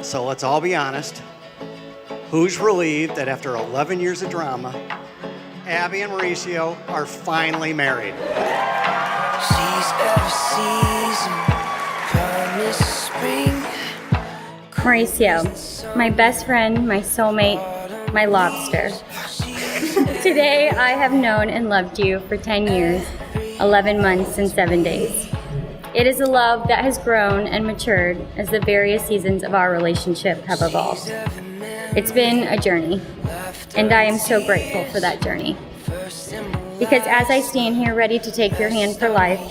So let's all be honest. Who's relieved that after 11 years of drama, Abby and Mauricio are finally married? Mauricio, my best friend, my soulmate, my lobster. Today I have known and loved you for 10 years, 11 months and 7 days. It is a love that has grown and matured as the various seasons of our relationship have evolved. It's been a journey, and I am so grateful for that journey. Because as I stand here ready to take your hand for life,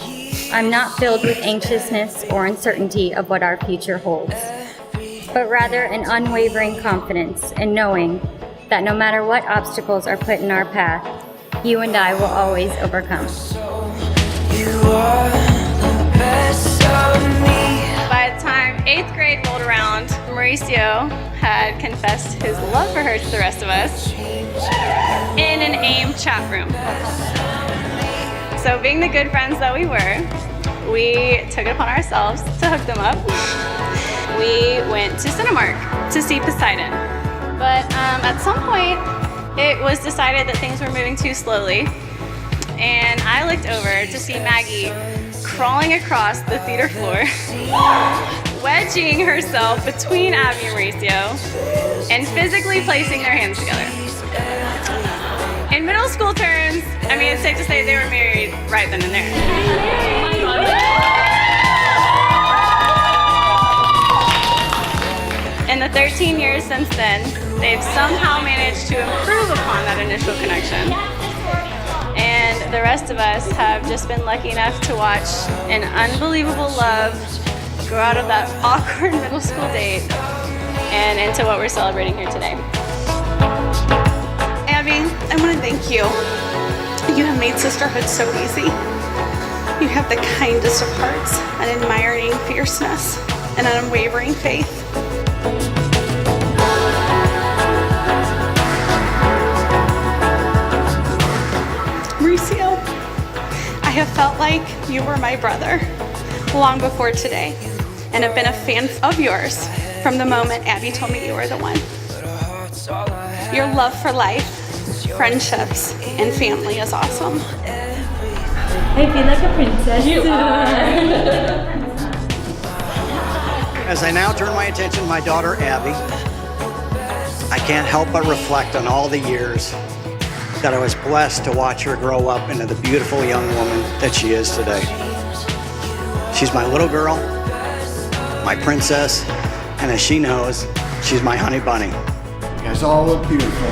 I'm not filled with anxiousness or uncertainty of what our future holds, but rather an unwavering confidence in knowing that no matter what obstacles are put in our path, you and I will always overcome. By the time 8th grade rolled around, Mauricio had confessed his love for her to the rest of us in an AIM chat room. So being the good friends that we were, we took it upon ourselves to hook them up. We went to Cinemark to see Poseidon. But at some point, it was decided that things were moving too slowly. And I looked over to see Maggie crawling across the theater floor, wedging herself between Abby and Mauricio, and physically placing their hands together. In middle school terms, I mean, it's safe to say they were married right then and there. In the 13 years since then, they've somehow managed to improve upon that initial connection. And the rest of us have just been lucky enough to watch an unbelievable love grow out of that awkward middle school date and into what we're celebrating here today. Abby, I want to thank you. You have made sisterhood so easy. You have the kindest of hearts, an admiring fierceness, and an unwavering faith. Mauricio, I have felt like you were my brother long before today, and have been a fan of yours from the moment Abby told me you were the one. Your love for life, friendships, and family is awesome. I feel like a princess. You are. As I now turn my attention to my daughter, Abby, I can't help but reflect on all the years that I was blessed to watch her grow up into the beautiful young woman that she is today. She's my little girl, my princess, and as she knows, she's my honey bunny. You guys all look beautiful.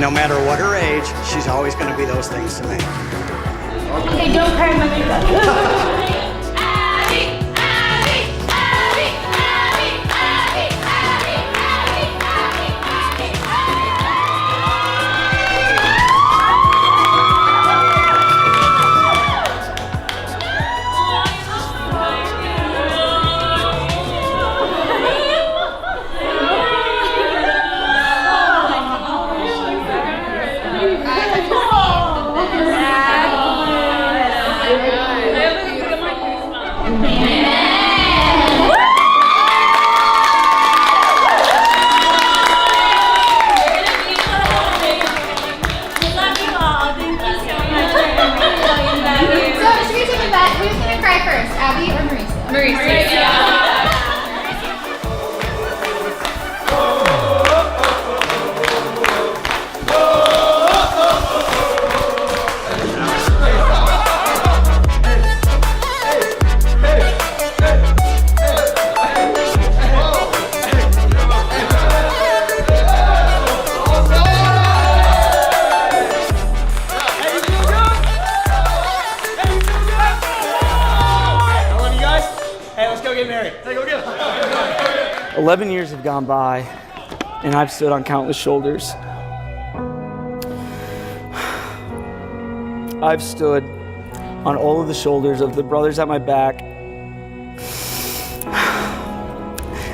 No matter what her age, she's always going to be those things to me. Okay, don't cry my makeup. Abby or Mauricio? Mauricio. Hey, let's go get married. Hey, go get it. 11 years have gone by, and I've stood on countless shoulders. I've stood on all of the shoulders of the brothers at my back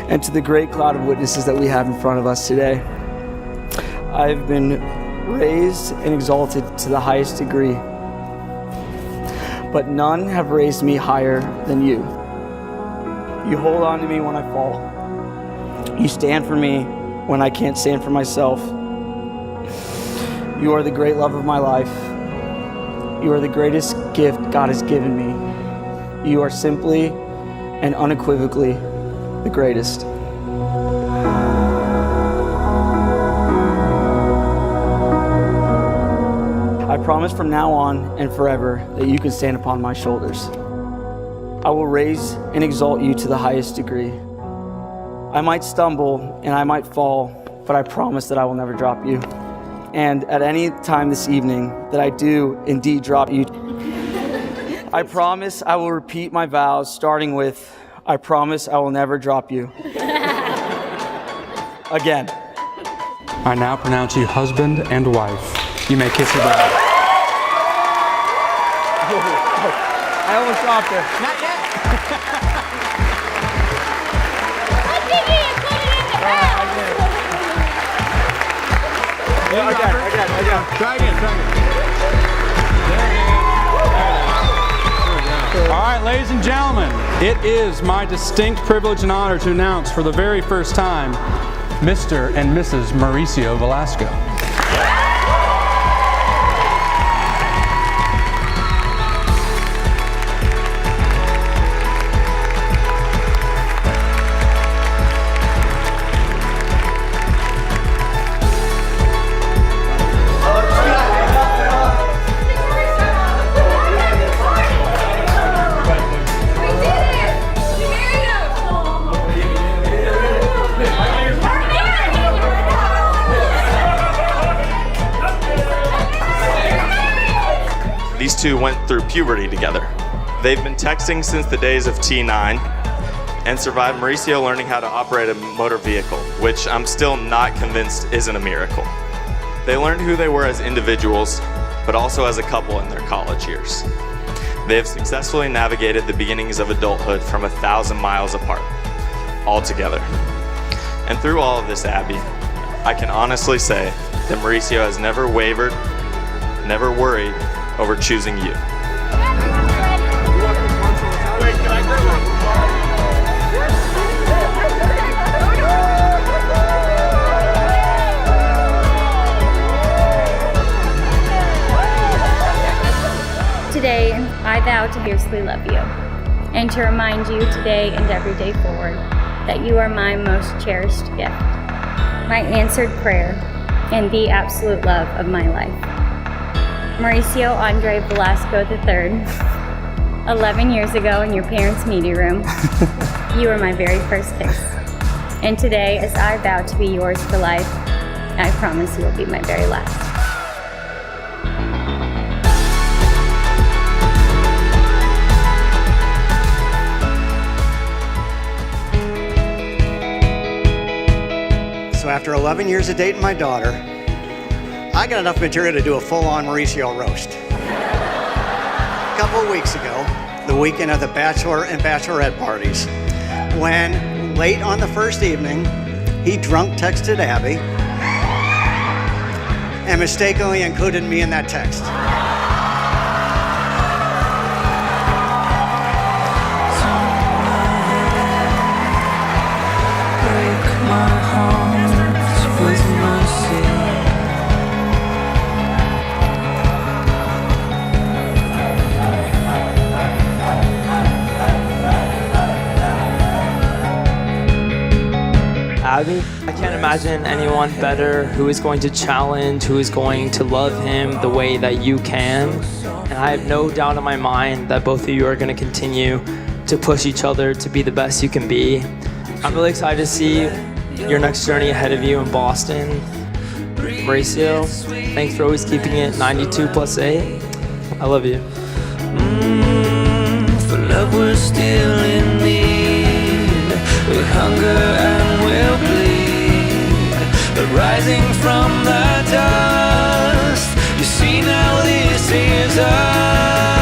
and to the great cloud of witnesses that we have in front of us today. I've been raised and exalted to the highest degree, but none have raised me higher than you. You hold on to me when I fall. You stand for me when I can't stand for myself. You are the great love of my life. You are the greatest gift God has given me. You are simply and unequivocally the greatest. I promise from now on and forever that you can stand upon my shoulders. I will raise and exalt you to the highest degree. I might stumble and I might fall, but I promise that I will never drop you. And at any time this evening that I do indeed drop you, I promise I will repeat my vows, starting with, I promise I will never drop you. Again. I now pronounce you husband and wife. You may kiss your bride. I almost dropped her. Not yet. Again. Try again. All right, ladies and gentlemen, it is my distinct privilege and honor to announce for the very first time, Mr. and Mrs. Mauricio Velasco. These two went through puberty together. They've been texting since the days of T9 and survived Mauricio learning how to operate a motor vehicle, which I'm still not convinced isn't a miracle. They learned who they were as individuals, but also as a couple in their college years. They have successfully navigated the beginnings of adulthood from 1,000 miles apart, all together. And through all of this, Abby, I can honestly say that Mauricio has never wavered, never worried over choosing you. Today, I vow to fiercely love you and to remind you today and every day forward that you are my most cherished gift, my answered prayer, and the absolute love of my life. Mauricio Andre Velasco III, 11 years ago in your parents' meeting room, you were my very first kiss. And today, as I vow to be yours for life, I promise you will be my very last. So after 11 years of dating my daughter, I got enough material to do a full-on Mauricio roast. A couple of weeks ago, the weekend of the bachelor and bachelorette parties, when late on the first evening, he drunk texted Abby and mistakenly included me in that text. Abby, I can't imagine anyone better who is going to challenge, who is going to love him the way that you can. And I have no doubt in my mind that both of you are going to continue to push each other to be the best you can be. I'm really excited to see your next journey ahead of you in Boston. Mauricio, thanks for always keeping it 92+8. I love you. For love we're still in need, with hunger and we'll bleed, but rising from the dust, you see now this is us.